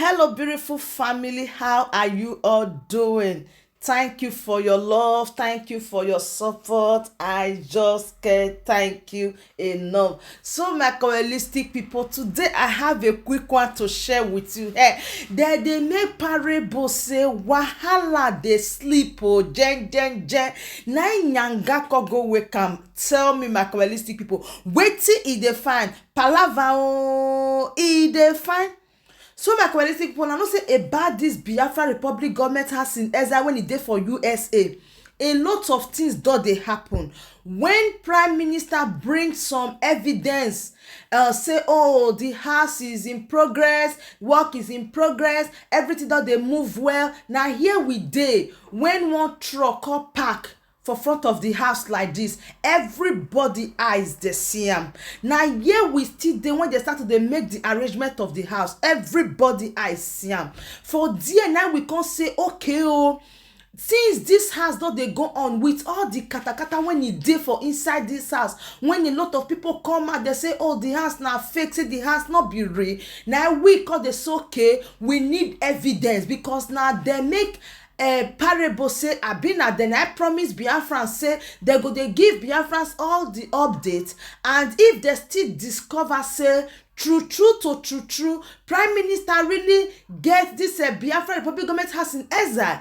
Hello, beautiful family. How are you all doing? Thank you for your love. Thank you for your support. I just can't thank you enough. So, my holistic people, today I have a quick one to share with you. Hey, they make parable say wahala dey sleep oh jen. Na nyanga go wake am. Tell me, my holistic people, wetin e dey find? Palava oh, e dey find. So my quality people, I know say about this Biafra Republic government has in exile when e dey for USA. A lot of things dey happen. When Prime Minister brings some evidence, say, oh, the house is in progress, work is in progress, everything dey move well. Now here we dey when one truck come park for front of the house like this, everybody eyes dey see am. Na here we still dey when they start to dey make the arrangement of the house, everybody eyes see am. For there now we can say, okay oh, since this house don dey go on with all the katakata when e dey for inside this house, when a lot of people come out dey say, oh, the house na fake, say the house no be real. Now we call this okay, we need evidence, because now they make parable say abina then I promise Biafrans say they go dey give Biafrans all the updates, and if they still discover say true Prime Minister really get this Biafra Republic government house in exile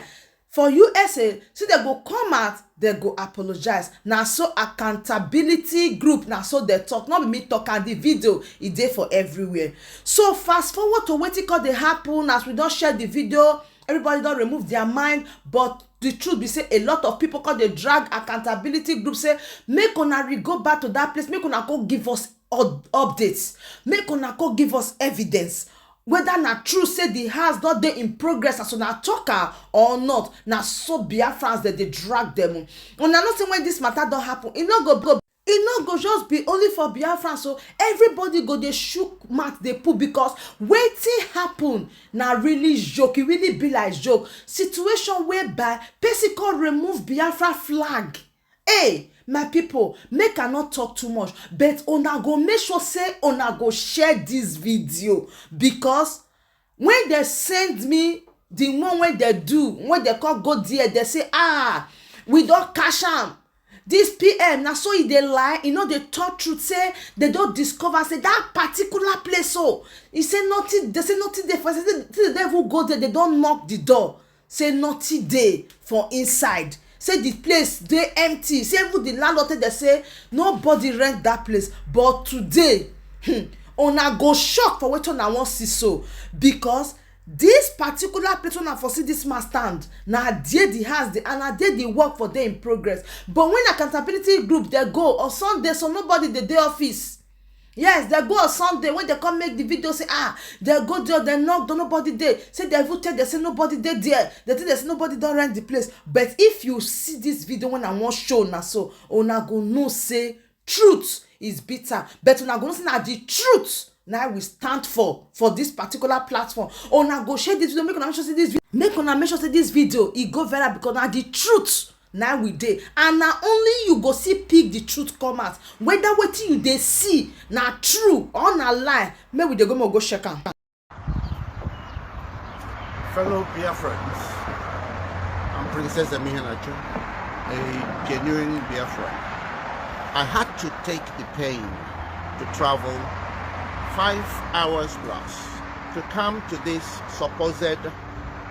for USA, so they go come out, they go apologize. Now so accountability group, now so they talk, not be me talk, and the video is there for everywhere. So fast forward to wetin call dey happen as we don share the video. Everybody don't remove their mind, but the truth be say a lot of people call the drag accountability group say make una go back to that place, make una go give us updates, make una go give us evidence whether na true say the house not dey in progress as una talk or not. Na so Biafrans that they drag them. Una know say when this matter don't happen, e no go just be only for Biafra, so everybody go dey shook mouth dey put, because wetin happen na really joke. E really be like joke situation whereby person come remove Biafra flag. Hey, my people, make I not talk too much, but una go make sure say una go share this video, because when they send me the one when they do, when they call go there, they say we don't cash am. This PM na so e dey lie, e no dey talk truth, say they don discover say that particular place, so e say nothing, they say nothing dey for, say the devil go there, they don knock the door, say nothing dey for inside, say the place dey empty, say even the landlord they say nobody rent that place. But today una go shock for wetin una wan see, so because this particular place when I foresee this man stand, now there the house, and now there the work for them in progress. But when accountability group they go on Sunday, so nobody the day office. Yes, they go on Sunday when they come make the video, say they go there, they knock, nobody there. Say they voted, they say nobody there. They think they say nobody don't rent the place. But if you see this video when I want show now, so una go know say truth is bitter, but una go know say na the truth now we stand for this particular platform. Una go share this video, make una make sure say this video, make una make sure say this video e go viral, because now the truth now we dey, and now only you go see pick the truth come out, whether wetin you dey see na true or na lie. Make we dey go check am. Fellow Biafrans, I'm Princess Emihanacho, a genuine Biafran. I had to take the pain to travel 5 hours plus to come to this supposed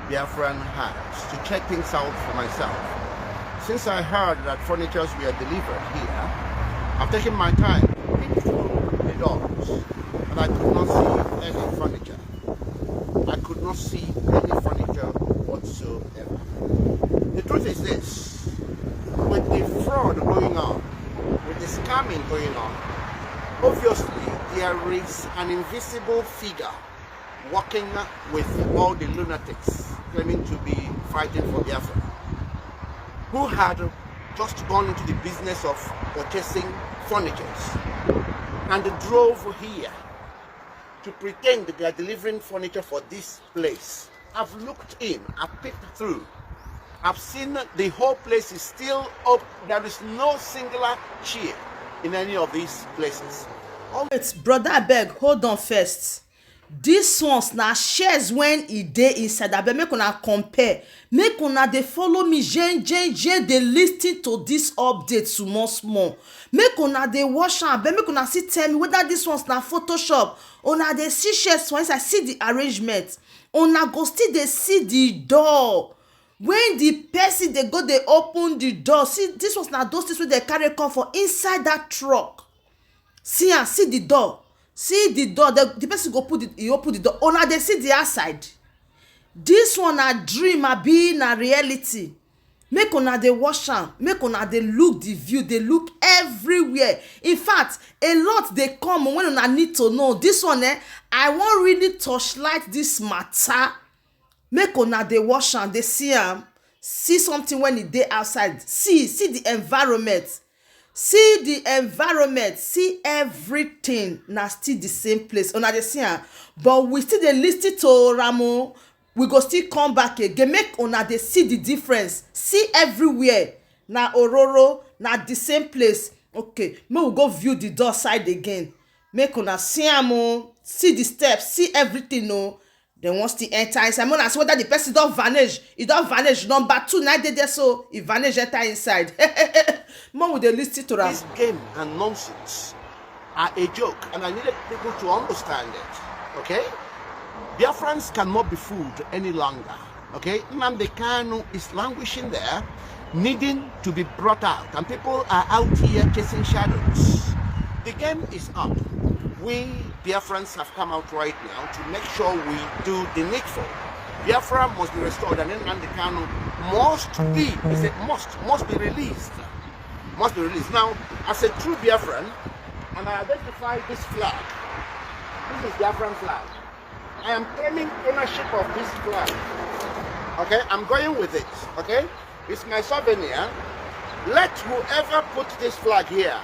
Biafran house to check things out for myself. Since I heard that furnitures were delivered here, I've taken my time to peek through the doors, and I could not see any furniture. I could not see any furniture whatsoever. The truth is this: with the fraud going on, with the scamming going on, obviously there is an invisible figure working with all the lunatics claiming to be fighting for Biafra, who had just gone into the business of purchasing furnitures and drove here to pretend they are delivering furniture for this place. I've looked in, I've peeked through, I've seen the whole place is still up. There is no singular chair in any of these places. Wait, brother abeg, hold on first. This ones na shares when e dey inside. Abeg make una compare, make una dey follow me jen dey lis ten to this update small, make una dey watch am. Abeg make una still tell me whether this ones na photoshop. Una dey see shares for inside, see the arrangement. Una go still dey see the door when the person dey go dey open the door. See, this ones na those things wey dey carry come for inside that truck. See am, see the door, see the door. The person go put he open the door. Una dey see the outside. This one na dream abi na reality? Make una dey watch am, make una dey look the view, dey look everywhere. In fact, a lot dey come when una need to know. This one I wan really torchlight this matter. Make una dey watch am, dey see am, see something when e dey outside. See the environment, see everything na still the same place. Una dey see am, but we still dey lis ten to Ramo. We go still come back again, make una dey see the difference. See everywhere na ororo, na the same place. Okay, make we go view the door side again, make una see am o, see the steps, see everything o. Dem wan still enter inside. Make una see whether the person don vanish. E don vanish. Number 2 na dey there, so e vanish enter inside. Make we dey lis ten to am. This game and nonsense are a joke, and I needed people to understand it. Okay? Biafrans cannot be fooled any longer. Okay? Nnamdi Kanu is languishing there, needing to be brought out, and people are out here chasing shadows. The game is up. We Biafrans have come out right now to make sure we do the needful. Biafra must be restored, and then Nnamdi Kanu must be released. Must be released. Now, as a true Biafran, and I identify this flag. This is Biafran flag. I am claiming ownership of this flag. Okay, I'm going with it. Okay, it's my souvenir. Let whoever put this flag here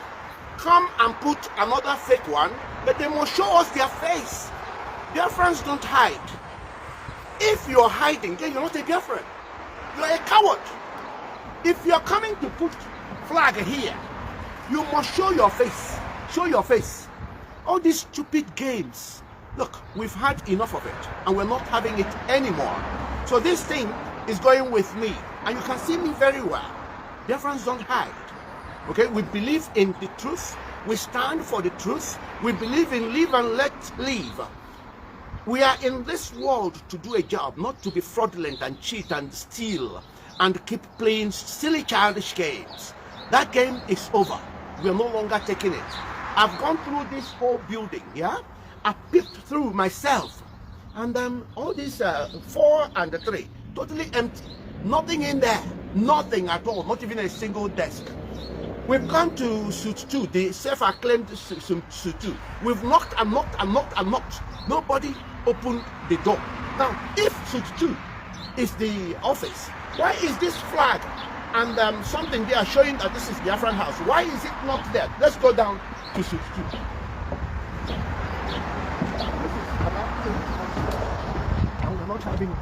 come and put another fake one, but they must show us their face. Biafrans don't hide. If you're hiding, then you're not a Biafran. You're a coward. If you're coming to put flag here, you must show your face. Show your face. All these stupid games. Look, we've had enough of it, and we're not having it anymore. So this thing is going with me, and you can see me very well. Biafrans don't hide. Okay, we believe in the truth. We stand for the truth. We believe in live and let live. We are in this world to do a job, not to be fraudulent and cheat and steal and keep playing silly childish games. That game is over. We are no longer taking it. I've gone through this whole building, yeah? I peeped through myself, and all these 4 and 3, totally empty. Nothing in there. Nothing at all. Not even a single desk. We've gone to Suite 2, the self-acclaimed Suite 2. We've knocked and knocked and knocked and knocked. Nobody opened the door. Now, if Suite 2 is the office, why is this flag and something there showing that this is the Biafran house? Why is it not there? Let's go down to Suite 2. And we're not having...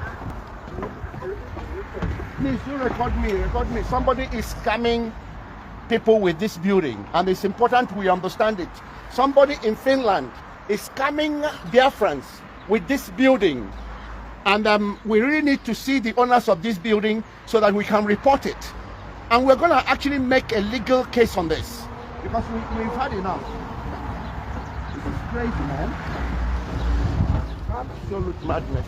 Please do record me. Somebody is scamming people with this building, and it's important we understand it. Somebody in Finland is scamming Biafrans with this building, and we really need to see the owners of this building so that we can report it. And we're going to actually make a legal case on this, because we've had enough. This is crazy, man. Absolute madness.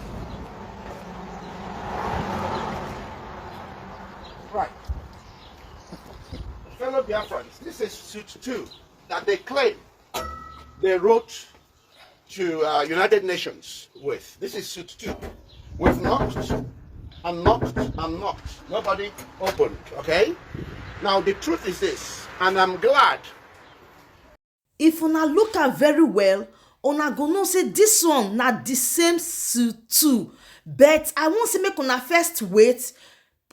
Right. Fellow Biafrans, this is Suite 2 that they claim they wrote to United Nations with. This is Suite 2. We've knocked and knocked and knocked. Nobody opened, okay? Now the truth is this, and I'm glad. If una look am very well, una go know say this one na the same Suite 2. But I wan say make una first wait,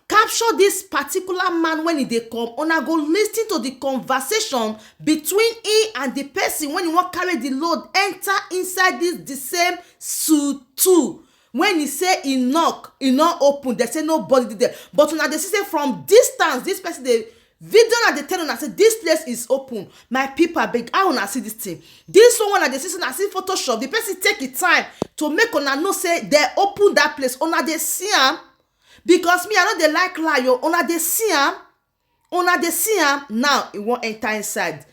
capture this particular man when he dey come. Una go lis ten to the conversation between he and the person when he wan carry the load enter inside this the same Suite 2. When he say he knock, he no open, they say nobody dey there. But una dey see say from distance this person dey Video na dey tell una say this place is open. My people abeg, how una see this thing? This one na dey see una see Photoshop. The person take e time to make una know say they open that place. Una dey see am, because me I no dey like lie o. Una dey see am. Una dey see am. Now e wan enter inside.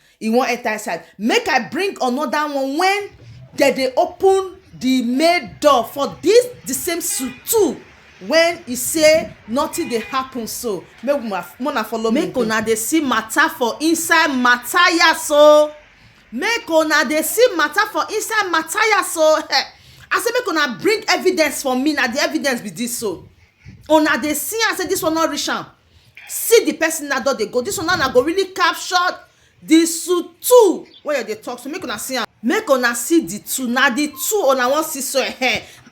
Make I bring another one when they open the main door for this the same suit too. When e say nothing dey happen, so make una follow me. Make una dey see matter for inside matter so. Make una dey see matter for inside matter so. I say make una bring evidence for me. Na the evidence be this so. Una dey see and say this one not reach am. See the person that door dey go. This one now go really capture the suit too. Where they talk, so make una see am. Make una see the two. Na the two una wan see so.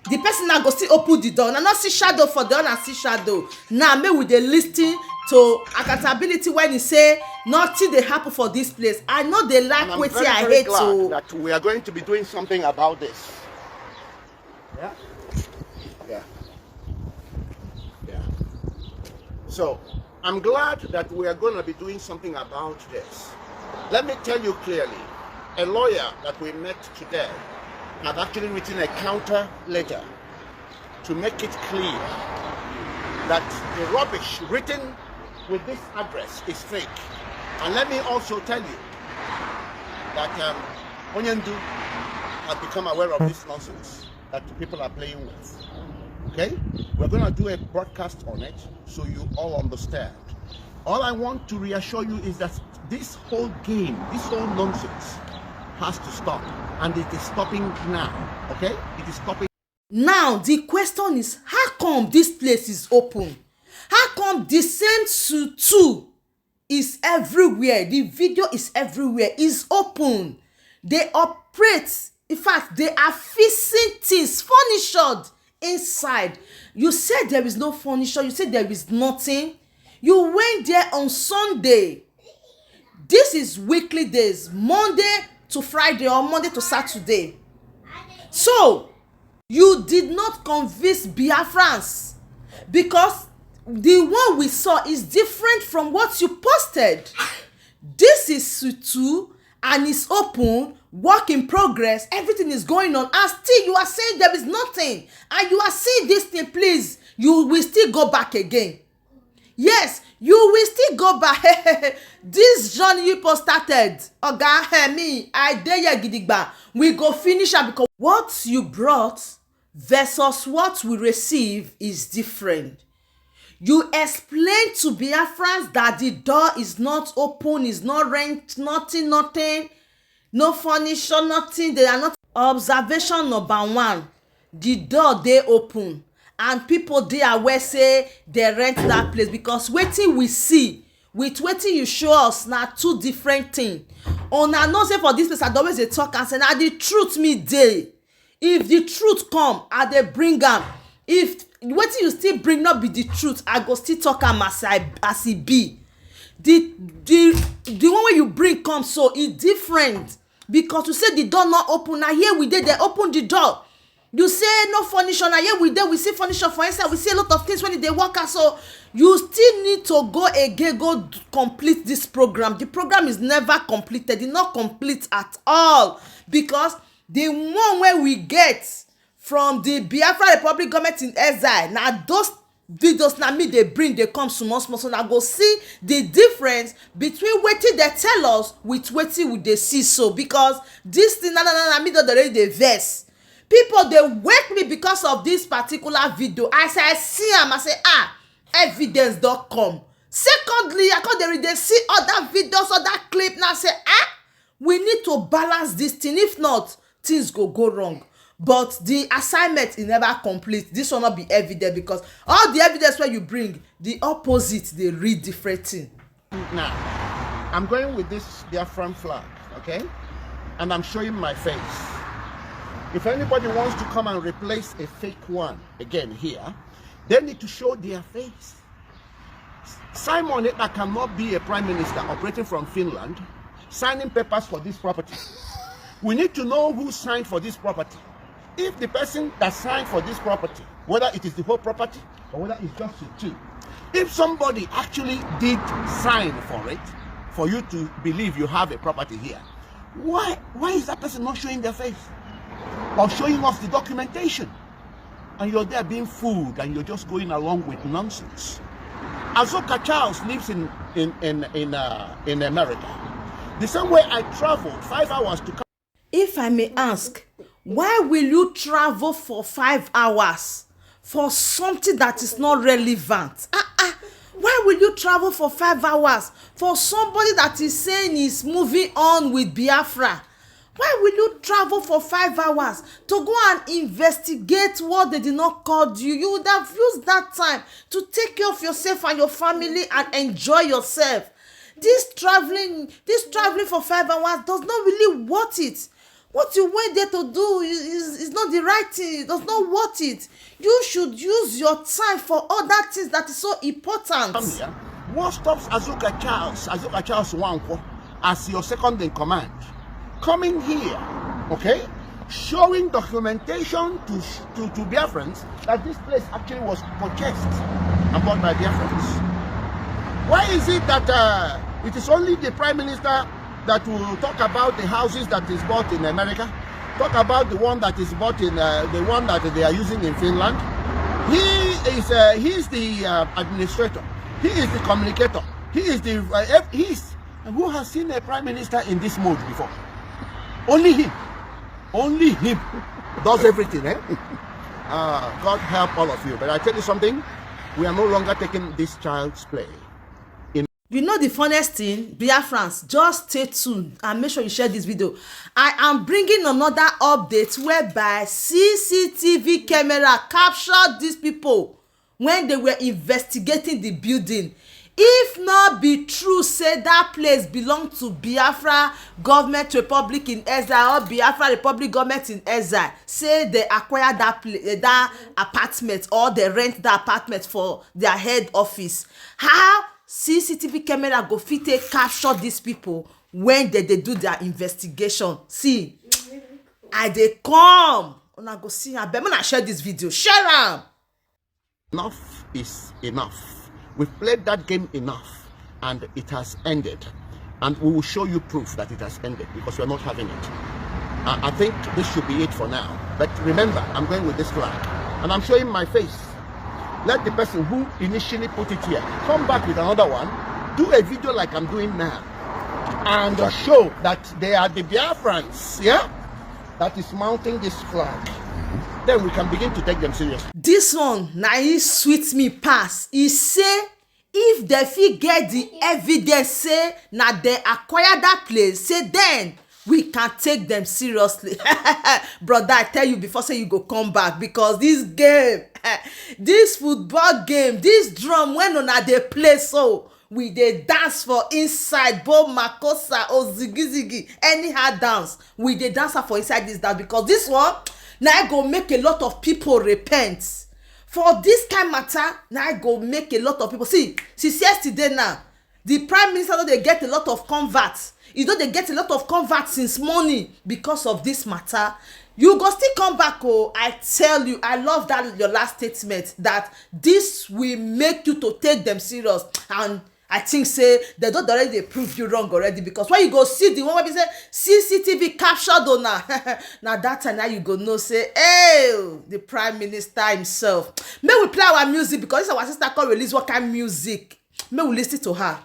The person now go still open the door. Now not see shadow for the other, see shadow. Now make we dey lis ten to accountability when he say nothing dey happen for this place. I know they like wetin I hate to. That we are going to be doing something about this. Yeah. So I'm glad that we are going to be doing something about this. Let me tell you clearly, a lawyer that we met today had actually written a counter letter to make it clear that the rubbish written with this address is fake. And let me also tell you that Onyendu has become aware of this nonsense that people are playing with. Okay? We're going to do a broadcast on it so you all understand. All I want to reassure you is that this whole game, this whole nonsense has to stop, and it is stopping now. Okay, it is stopping now. The question is, how come this place is open? How come the same suit is everywhere? The video is everywhere, is open. They operate, in fact they are fixing things, furniture inside. You said there is no furniture, you said there is nothing. You went there on Sunday. This is weekly days, Monday to Friday or Monday to Saturday. So you did not convince Biafrans, because the one we saw is different from what you posted. This is Sutu and it's open, work in progress, everything is going on, and still you are saying there is nothing, and you are saying this thing. Please, you will still go back again. Yes, you will still go back. This journey you started, oga, me, I dare you gidigba. We go finish am, because what you brought versus what we receive is different. You explain to Biafrans that the door is not open, is not rent, nothing, no furniture, nothing. They are not. Observation number one: the door dey open, and people dey aware say they rent that place, because wetin we see with wetin you show us na two different things. Una know say for this place I dey always dey talk and say na the truth me dey. If the truth come, I dey bring am. If wetin you still bring not be the truth, I go still talk am as e be. The one wey you bring come, so e different, because you say the door not open. Na here we dey, they open the door. You say no furniture, na here we dey, we see furniture for inside, we see a lot of things when they work out. So you still need to go again, go complete this program. The program is never completed, it's not complete at all, because the one where we get from the Biafra Republic government in exile, now those videos na me they bring, they come small, so now go see the difference between wetin they tell us with wetin we dey see. So because this thing na me don already dey vex. People they wake me because of this particular video. As I see am, I say evidence don come. Secondly, I come they see other videos, other clip, now say we need to balance this thing, if not things go wrong. But the assignment is never complete. This will not be evident, because all the evidence where you bring, the opposite, they read different thing. Now, I'm going with this Biafran flag, okay? And I'm showing my face. If anybody wants to come and replace a fake one again here, they need to show their face. Simon Ekpa cannot be a prime minister operating from Finland, signing papers for this property. We need to know who signed for this property. if the person that signed for this property, whether it is the whole property or whether it's just a two, if somebody actually did sign for it, for you to believe you have a property here, why is that person not showing their face or showing us the documentation? And you're there being fooled and you're just going along with nonsense. Azoka Charles lives in America. The same way I traveled 5 hours to come. If I may ask, why will you travel for 5 hours for something that is not relevant? Why will you travel for 5 hours for somebody that is saying is moving on with Biafra? Why will you travel for 5 hours to go and investigate what they did not call you? You would have used that time to take care of yourself and your family and enjoy yourself. This traveling for 5 hours does not really worth it. What you went there to do is not the right thing. It does not worth it. You should use your time for other things that is so important. What stops Azuka Charles Wankwo, as your second in command, coming here, okay, showing documentation to Biafrans that this place actually was purchased and bought by Biafrans? Why is it that it is only the Prime Minister that will talk about the houses that is bought in America, talk about the one that is bought in the one that they are using in Finland? He is the administrator. He is the communicator. He is the who has seen a Prime Minister in this mode before? Only him. Only him does everything. God help all of you. But I tell you something, we are no longer taking this child's play. You know the funniest thing, Biafrans, just stay tuned and make sure you share this video. I am bringing another update whereby CCTV camera captured these people when they were investigating the building. If not be true, say that place belong to Biafra Government Republic in Exile or Biafra Republic Government in Exile, say they acquire that apartment or they rent that apartment for their head office. How CCTV camera go fit take capture these people when they do their investigation? See, I dey come. Una go see am. But when share this video, share am. Enough is enough. We've played that game enough, and it has ended. And we will show you proof that it has ended because we are not having it. I think this should be it for now. But remember, I'm going with this flag, and I'm showing my face. Let the person who initially put it here come back with another one, do a video like I'm doing now, and show that they are the Biafrans, yeah, that is mounting this flag. Then we can begin to take them seriously. This one, na e sweet me pass. E say if they fit get the evidence say na they acquire that place, say then we can take them seriously. Brother, I tell you before, say you go come back, because this game, this football game, this drum, when una dey play so, we dey dance for inside, bo makosa or zigizigi, anyhow dance, we dey dance for inside this dance, because this one, now I go make a lot of people repent. For this kind matter, now I go make a lot of people, see, since yesterday now, the Prime Minister know they get a lot of converts. You know they get a lot of converts since morning because of this matter. You go still come back. Oh, I tell you, I love that your last statement that this will make you to take them serious. And I think say they don't already prove you wrong already, because when you go see the one where we say CCTV captured on now that time now you go know say, hey, the Prime Minister himself. May we play our music, because this our sister called release what kind of music. May we listen to her.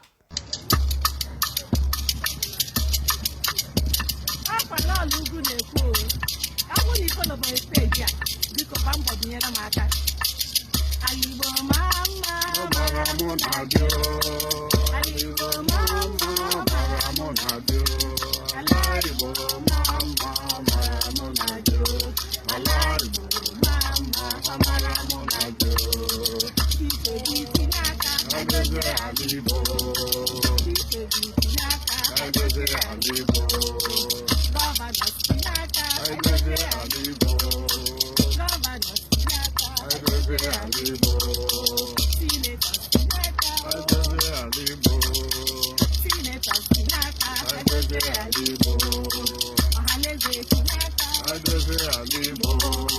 Alibo.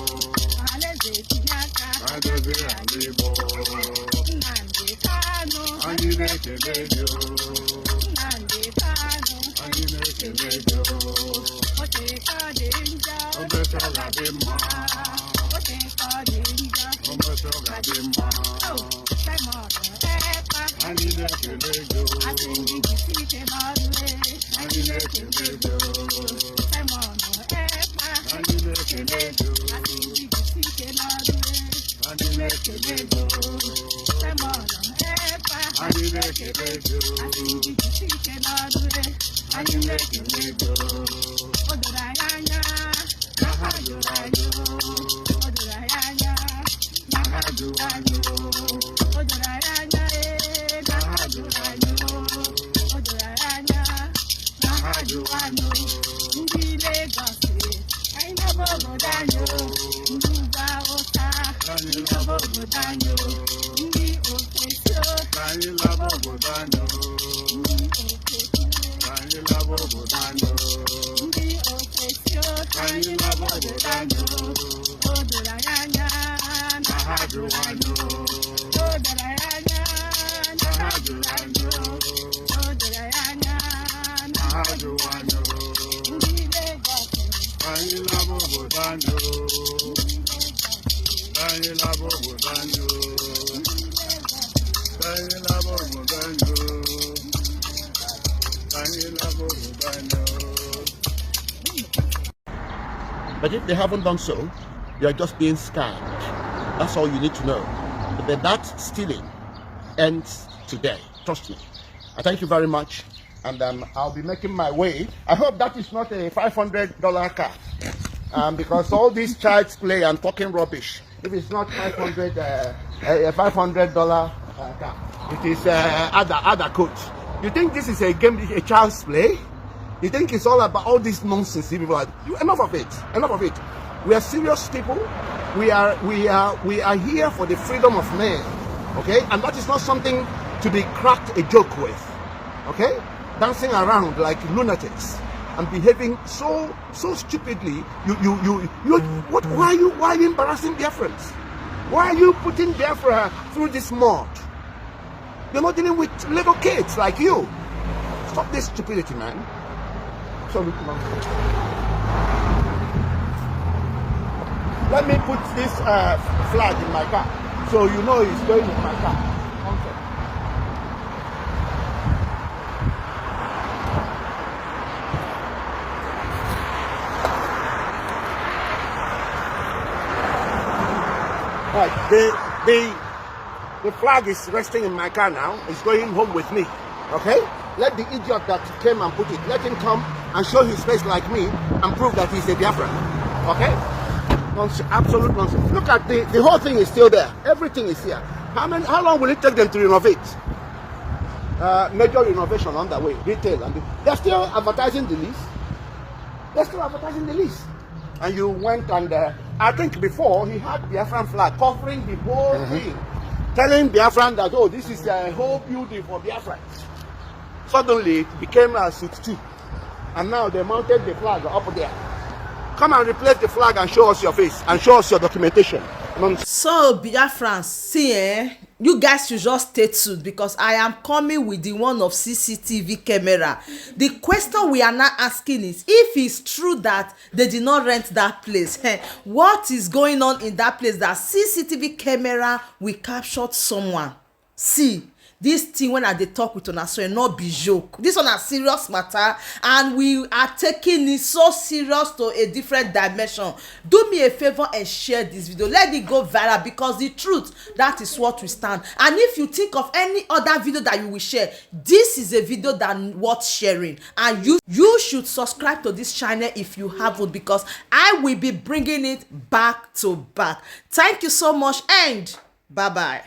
But if they haven't done so, they are just being scammed. That's all you need to know. But that stealing ends today. Trust me. I thank you very much. And I'll be making my way. I hope that is not a $500 car. Because all these child's play and talking rubbish. If it's not a $500 car, it is other coach. You think this is a game, a child's play? You think it's all about all this nonsense? People are, enough of it. Enough of it. We are serious people. We are here for the freedom of men. Okay, and that is not something to be cracked a joke with. Okay, dancing around like lunatics and behaving so stupidly. What? Why are you embarrassing Biafrans? Why are you putting Biafra through this mud? You're not dealing with little kids like you. Stop this stupidity, man. Sorry, let me put this flag in my car so you know it's going in my car. Right, the flag is resting in my car now. It's going home with me. Okay? Let the idiot that came and put it, let him come and show his face like me and prove that he's a Biafran. Okay? Nonsense, absolute nonsense. Look at the whole thing is still there. Everything is here. How long will it take them to renovate? Major renovation on the way. Retail. They're still advertising the lease. They're still advertising the lease. And you went and I think before he had Biafran flag covering the whole thing, telling Biafran that, oh, this is a whole building for Biafrans. Suddenly it became a 62, and now they mounted the flag up there. Come and replace the flag and show us your face and show us your documentation. So Biafrans, see, you guys should just stay tuned because I am coming with the one of CCTV camera. The question we are now asking is if it's true that they did not rent that place. What is going on in that place that CCTV camera we captured someone? See, this thing when I dey talk with una so e no be joke. This one na serious matter and we are taking it so serious to a different dimension. Do me a favor and share this video. Let it go viral because the truth, that is what we stand. And if you think of any other video that you will share, this is a video that worth sharing. And you should subscribe to this channel if you haven't because I will be bringing it back to back. Thank you so much and bye-bye.